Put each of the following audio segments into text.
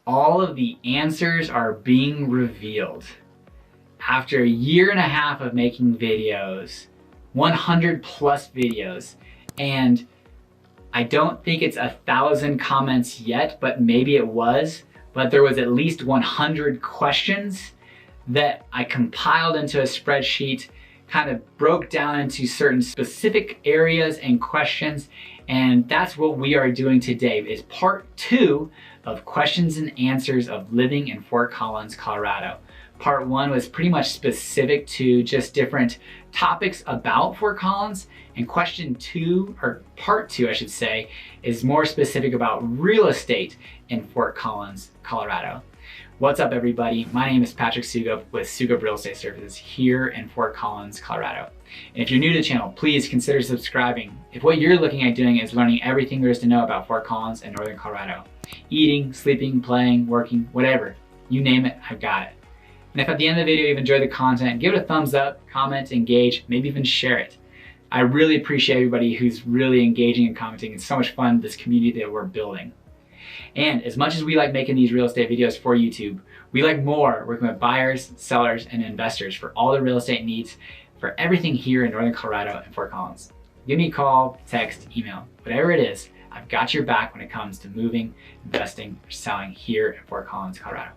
all of the answers are being revealed. After a year and a half of making videos, 100 plus videos, and I don't think it's 1,000 comments yet, but maybe it was, but there was at least 100 questions that I compiled into a spreadsheet, kind of broke down into certain specific areas and questions, and that's what we are doing today, is part 2 of questions and answers of living in Fort Collins, Colorado. Part 1 was pretty much specific to just different topics about Fort Collins, and question 2, or part 2 I should say, is more specific about real estate in Fort Collins, Colorado. What's up everybody? My name is Patrick Soukup with Soukup Real Estate Services here in Fort Collins, Colorado. And if you're new to the channel, please consider subscribing if what you're looking at doing is learning everything there is to know about Fort Collins and Northern Colorado. Eating, sleeping, playing, working, whatever. You name it, I've got it. And if at the end of the video you've enjoyed the content, give it a thumbs up, comment, engage, maybe even share it. I really appreciate everybody who's really engaging and commenting. It's so much fun, this community that we're building. And as much as we like making these real estate videos for YouTube, we like more working with buyers, sellers, and investors for all the real estate needs for everything here in Northern Colorado and Fort Collins. Give me a call, text, email, whatever it is, I've got your back when it comes to moving, investing, or selling here in Fort Collins, Colorado.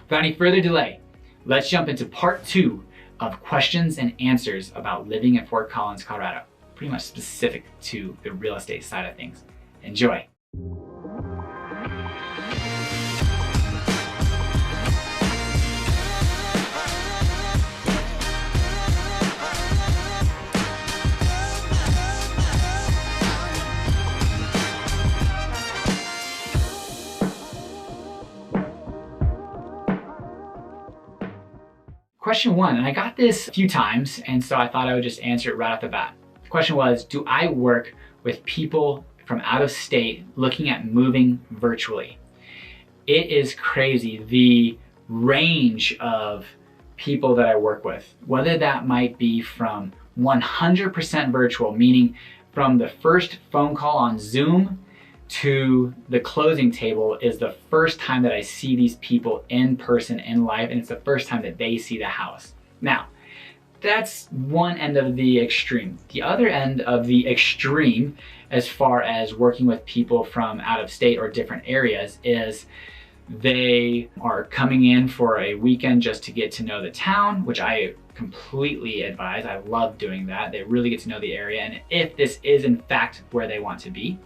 Without any further delay, let's jump into part 2 of questions and answers about living in Fort Collins, Colorado, pretty much specific to the real estate side of things. Enjoy. Question 1, and I got this a few times, and so I thought I would just answer it right off the bat. The question was, do I work with people from out of state looking at moving virtually? It is crazy, the range of people that I work with, whether that might be from 100% virtual, meaning from the first phone call on Zoom to the closing table is the first time that I see these people in person in life, and it's the first time that they see the house. Now, that's one end of the extreme. The other end of the extreme, as far as working with people from out of state or different areas, is they are coming in for a weekend just to get to know the town, which I completely advise. I love doing that. They really get to know the area, and if this is in fact where they want to be,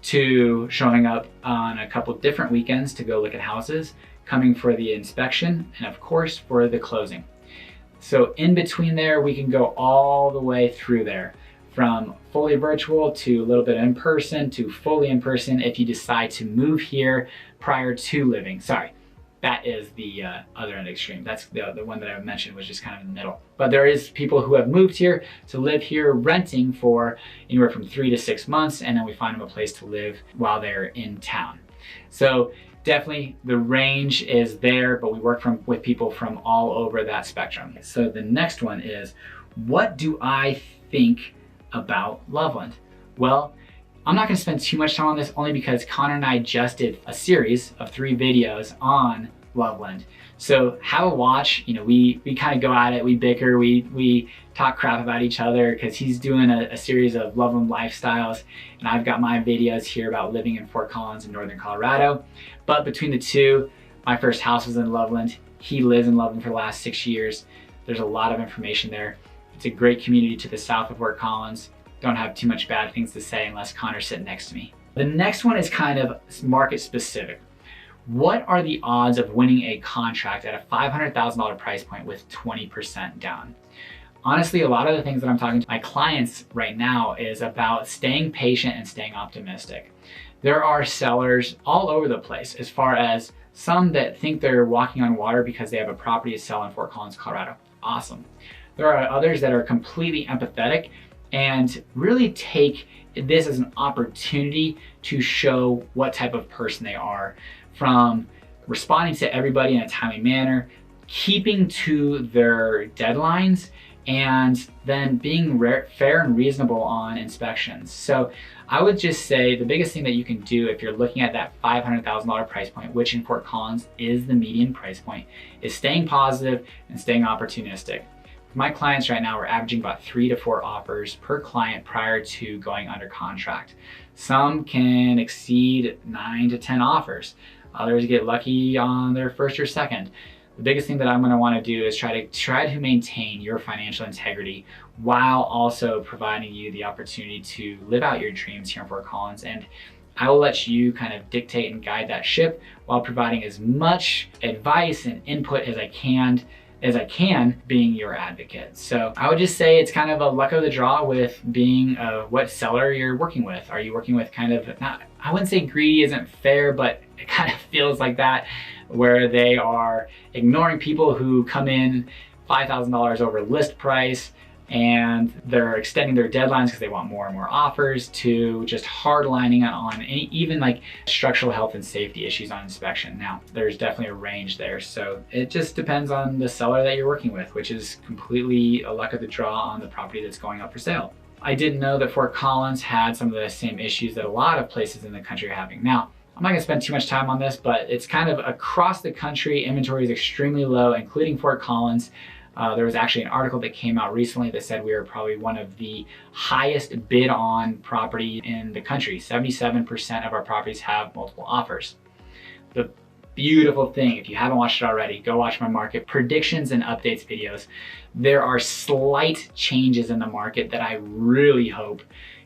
to showing up on a couple different weekends to go look at houses, coming for the inspection, and of course for the closing. So in between there, we can go all the way through there, from fully virtual to a little bit in person to fully in person if you decide to move here prior to living. Sorry, that is the other end extreme. That's the one that I mentioned was just kind of in the middle. But there is people who have moved here to live here renting for anywhere from 3 to 6 months, and then we find them a place to live while they're in town. So definitely the range is there, but we work with people from all over that spectrum. So the next one is, what do I think about Loveland? Well, I'm not gonna spend too much time on this only because Connor and I just did a series of 3 videos on Loveland. So have a watch. You know, we kind of go at it, we bicker, we talk crap about each other because he's doing a series of Loveland lifestyles, and I've got my videos here about living in Fort Collins in Northern Colorado. But between the two, my first house was in Loveland. He lives in Loveland for the last 6 years. There's a lot of information there. It's a great community to the south of Fort Collins. Don't have too much bad things to say unless Connor's sitting next to me. The next one is kind of market specific. What are the odds of winning a contract at a $500,000 price point with 20% down? Honestly, a lot of the things that I'm talking to my clients right now is about staying patient and staying optimistic. There are sellers all over the place, as far as some that think they're walking on water because they have a property to sell in Fort Collins, Colorado. Awesome. There are others that are completely empathetic and really take this as an opportunity to show what type of person they are, from responding to everybody in a timely manner, keeping to their deadlines, and then being fair and reasonable on inspections. So I would just say the biggest thing that you can do if you're looking at that $500,000 price point, which in Fort Collins is the median price point, is staying positive and staying opportunistic. My clients right now are averaging about 3 to 4 offers per client prior to going under contract. Some can exceed 9 to 10 offers. Others get lucky on their first or second. The biggest thing that I'm going to want to do is try to maintain your financial integrity while also providing you the opportunity to live out your dreams here in Fort Collins. And I will let you kind of dictate and guide that ship while providing as much advice and input as I can, being your advocate. So I would just say it's kind of a luck of the draw with being what seller you're working with. Are you working with kind of, not, I wouldn't say greedy isn't fair, but it kind of feels like that, where they are ignoring people who come in $5,000 over list price, and they're extending their deadlines because they want more and more offers, to just hardlining on even like structural health and safety issues on inspection. Now, there's definitely a range there. So it just depends on the seller that you're working with, which is completely a luck of the draw on the property that's going up for sale. I didn't know that Fort Collins had some of the same issues that a lot of places in the country are having. Now, I'm not gonna spend too much time on this, but it's kind of across the country, inventory is extremely low, including Fort Collins. There was actually an article that came out recently that said we are probably one of the highest bid on property in the country. 77% of our properties have multiple offers. The beautiful thing, if you haven't watched it already, go watch my market predictions and updates videos. There are slight changes in the market that I really hope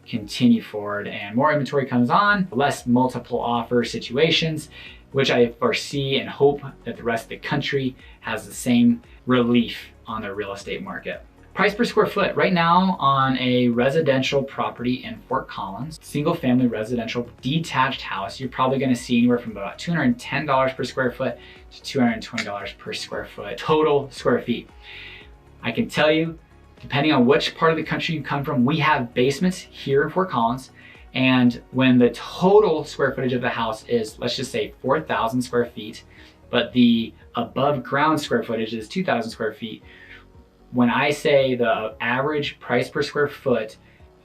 continue forward, and more inventory comes on, less multiple offer situations, which I foresee and hope that the rest of the country has the same relief on the real estate market. Price per square foot right now on a residential property in Fort Collins, single family residential detached house, you're probably going to see anywhere from about $210 per square foot to $220 per square foot total square feet. I can tell you, depending on which part of the country you come from, we have basements here in Fort Collins, and when the total square footage of the house is, let's just say 4,000 square feet, but the above ground square footage is 2,000 square feet, when I say the average price per square foot,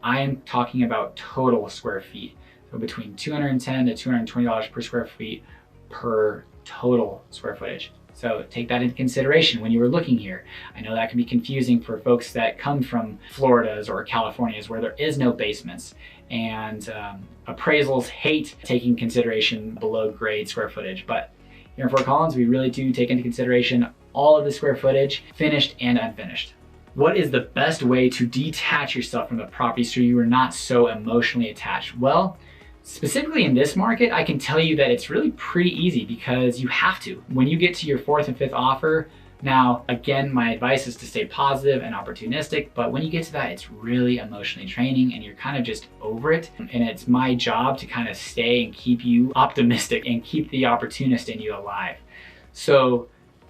I am talking about total square feet. So between $210 to $220 per square feet per total square footage. So take that into consideration when you were looking here. I know that can be confusing for folks that come from Floridas or Californias where there is no basements, and appraisals hate taking consideration below grade square footage. But here in Fort Collins, we really do take into consideration all of the square footage, finished and unfinished. What is the best way to detach yourself from the property so you are not so emotionally attached? Well, specifically in this market, I can tell you that it's really pretty easy because you have to. When you get to your 4th and 5th offer, now, again, my advice is to stay positive and opportunistic, but when you get to that, it's really emotionally draining and you're kind of just over it. And it's my job to kind of stay and keep you optimistic and keep the opportunist in you alive. So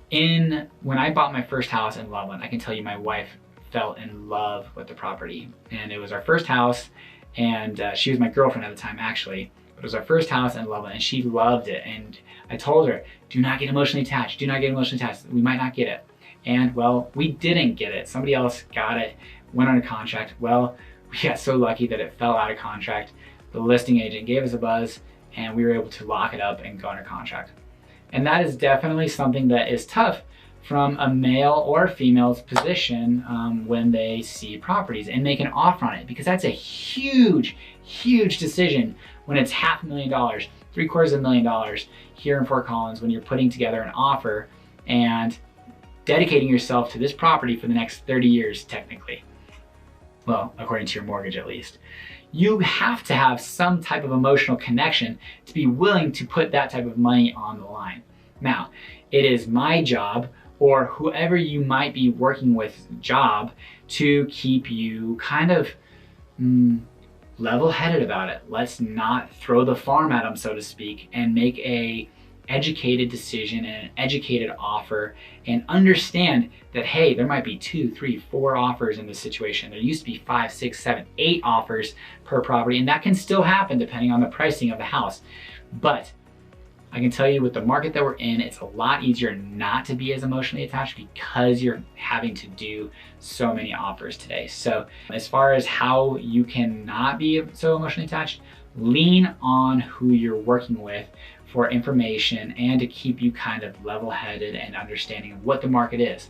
when I bought my first house in Loveland, I can tell you my wife fell in love with the property. And it was our first house, and she was my girlfriend at the time actually, but it was our first house in Loveland and she loved it. And I told her, do not get emotionally attached, do not get emotionally attached. We might not get it. And well, we didn't get it. Somebody else got it, went under contract. Well, we got so lucky that it fell out of contract. The listing agent gave us a buzz and we were able to lock it up and go under contract. And that is definitely something that is tough from a male or female's position when they see properties and make an offer on it, because that's a huge, huge decision when it's $500,000, $750,000 here in Fort Collins, when you're putting together an offer and dedicating yourself to this property for the next 30 years, technically. Well, according to your mortgage at least. You have to have some type of emotional connection to be willing to put that type of money on the line. Now, it is my job, or whoever you might be working with job, to keep you kind of level-headed about it. Let's not throw the farm at them, so to speak, and make a educated decision and an educated offer, and understand that, hey, there might be 2, 3, 4 offers in this situation. There used to be 5, 6, 7, 8 offers per property, and that can still happen depending on the pricing of the house. But I can tell you with the market that we're in, it's a lot easier not to be as emotionally attached because you're having to do so many offers today. So as far as how you can not be so emotionally attached, lean on who you're working with for information and to keep you kind of level-headed and understanding of what the market is.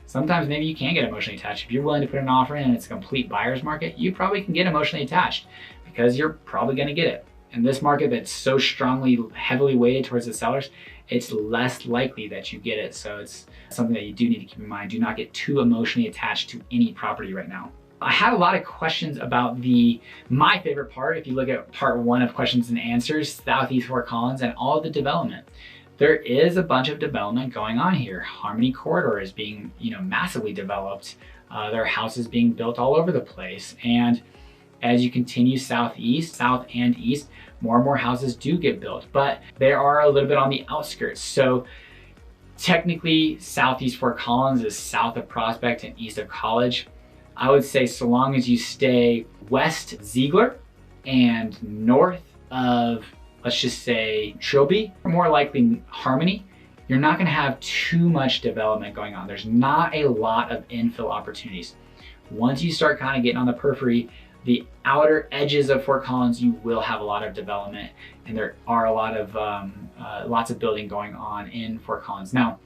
Sometimes maybe you can get emotionally attached. If you're willing to put an offer in and it's a complete buyer's market, you probably can get emotionally attached because you're probably gonna get it. In this market that's so strongly, heavily weighted towards the sellers, it's less likely that you get it. So it's something that you do need to keep in mind. Do not get too emotionally attached to any property right now. I had a lot of questions about my favorite part. If you look at part 1 of questions and answers, Southeast Fort Collins and all of the development. There is a bunch of development going on here. Harmony Corridor is being, massively developed. There are houses being built all over the place. And as you continue south and east, more and more houses do get built, but they are a little bit on the outskirts. So technically, Southeast Fort Collins is south of Prospect and east of College. I would say so long as you stay west Ziegler and north of, let's just say, Trilby, or more likely Harmony, you're not gonna have too much development going on. There's not a lot of infill opportunities. Once you start kind of getting on the periphery, the outer edges of Fort Collins, you will have a lot of development, and there are a lot of lots of building going on in Fort Collins. Now,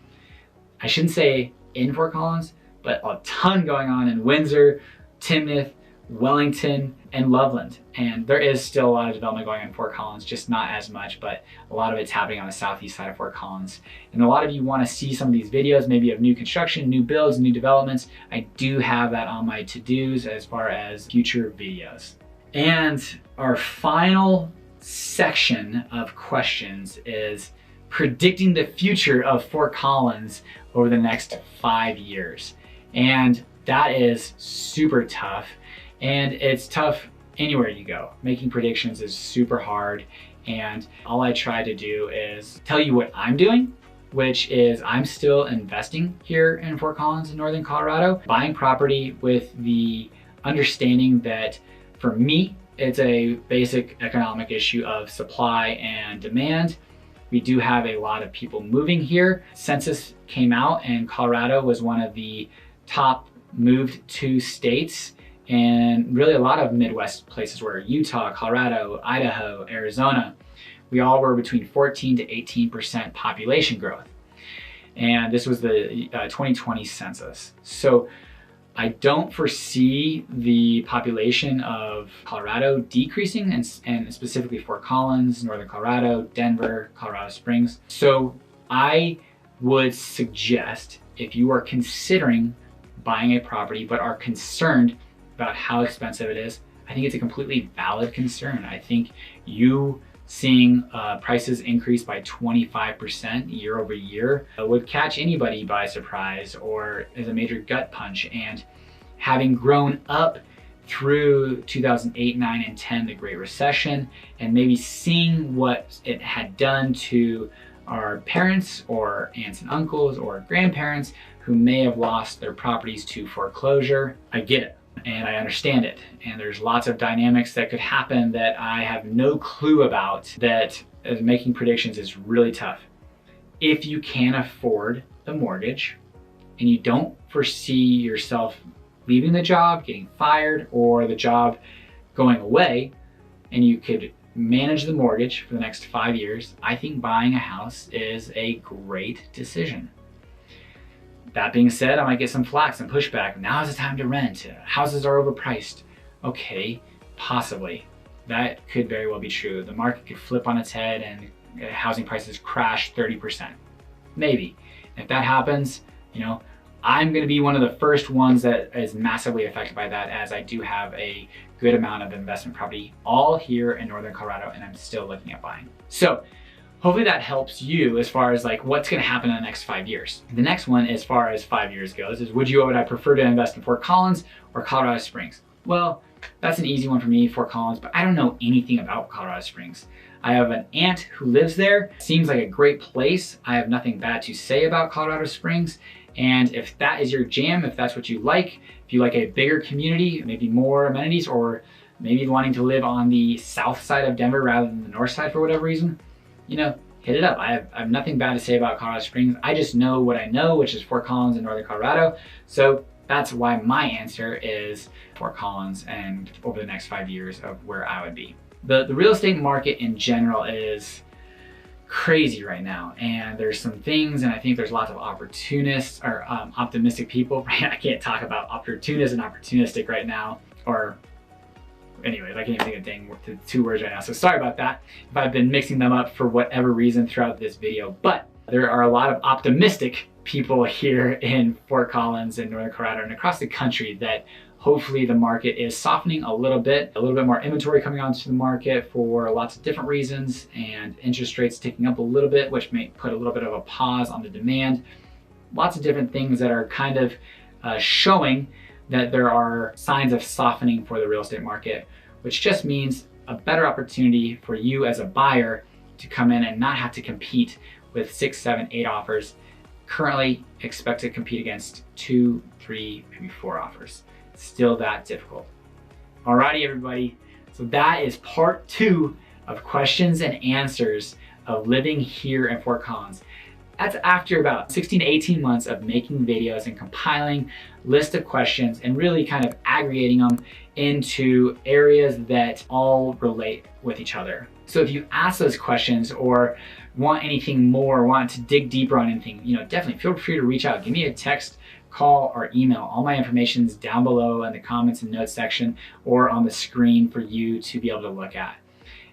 I shouldn't say in Fort Collins, but a ton going on in Windsor, Timnath, Wellington, and Loveland. And there is still a lot of development going on in Fort Collins, just not as much, but a lot of it's happening on the southeast side of Fort Collins. And a lot of you want to see some of these videos, maybe of new construction, new builds, new developments. I do have that on my to-dos as far as future videos. And our final section of questions is predicting the future of Fort Collins over the next 5 years. And that is super tough. And it's tough anywhere you go. Making predictions is super hard. And all I try to do is tell you what I'm doing, which is I'm still investing here in Fort Collins in Northern Colorado, buying property with the understanding that for me, it's a basic economic issue of supply and demand. We do have a lot of people moving here. Census came out and Colorado was one of the top moved to states, and really a lot of Midwest places were Utah, Colorado, Idaho, Arizona. We all were between 14 to 18% population growth. And this was the 2020 census. So I don't foresee the population of Colorado decreasing, and specifically Fort Collins, Northern Colorado, Denver, Colorado Springs. So I would suggest, if you are considering buying a property but are concerned about how expensive it is, I think it's a completely valid concern. I think you seeing prices increase by 25% year over year would catch anybody by surprise or as a major gut punch. And having grown up through 2008, 9, and 10, the Great Recession, and maybe seeing what it had done to our parents or aunts and uncles or grandparents who may have lost their properties to foreclosure, I get it. And I understand it. And there's lots of dynamics that could happen that I have no clue about, that making predictions is really tough. If you can afford the mortgage and you don't foresee yourself leaving the job, getting fired, or the job going away, and you could manage the mortgage for the next 5 years, I think buying a house is a great decision. That being said, I might get some flack, some pushback. Now is the time to rent. Houses are overpriced. Okay, possibly. That could very well be true. The market could flip on its head and housing prices crash 30%. Maybe. If that happens, I'm gonna be one of the first ones that is massively affected by that, as I do have a good amount of investment property all here in Northern Colorado, and I'm still looking at buying. So hopefully that helps you as far as like what's gonna happen in the next 5 years. The next one, as far as 5 years goes, is would I prefer to invest in Fort Collins or Colorado Springs? Well, that's an easy one for me, Fort Collins, but I don't know anything about Colorado Springs. I have an aunt who lives there. Seems like a great place. I have nothing bad to say about Colorado Springs. And if that is your jam, if that's what you like, if you like a bigger community, maybe more amenities, or maybe wanting to live on the south side of Denver rather than the north side for whatever reason, hit it up. I have nothing bad to say about Colorado Springs. I just know what I know, which is Fort Collins in northern Colorado. So that's why my answer is Fort Collins and over the next 5 years of where I would be. The real estate market in general is crazy right now, and there's some things, and I think there's lots of opportunists or optimistic people. I can't talk about opportunist and opportunistic right now, or anyways, I can't even think of dang two words right now, so sorry about that if I've been mixing them up for whatever reason throughout this video. But there are a lot of optimistic people here in Fort Collins and northern Colorado and across the country that hopefully the market is softening a little bit more inventory coming onto the market for lots of different reasons, and interest rates ticking up a little bit, which may put a little bit of a pause on the demand. Lots of different things that are kind of showing that there are signs of softening for the real estate market, which just means a better opportunity for you as a buyer to come in and not have to compete with 6, 7, 8 offers. Currently expect to compete against 2, 3, maybe 4 offers. Still that difficult. Alrighty, everybody. So that is part 2 of questions and answers of living here in Fort Collins. That's after about 16 to 18 months of making videos and compiling list of questions and really kind of aggregating them into areas that all relate with each other. So if you ask those questions or want anything more, want to dig deeper on anything, definitely feel free to reach out. Give me a text, call, or email. All my information is down below in the comments and notes section or on the screen for you to be able to look at.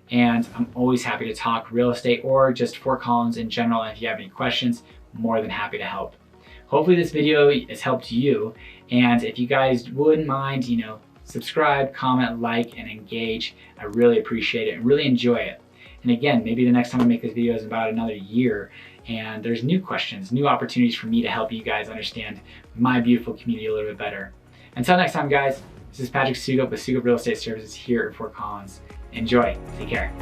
And I'm always happy to talk real estate or just Fort Collins in general. And if you have any questions, more than happy to help. Hopefully this video has helped you. And if you guys wouldn't mind, subscribe, comment, like, and engage. I really appreciate it and really enjoy it. And again, maybe the next time I make this video is about another year and there's new questions, new opportunities for me to help you guys understand my beautiful community a little bit better. Until next time, guys, this is Patrick Soukup with Soukup Real Estate Services here at Fort Collins. Enjoy. Take care.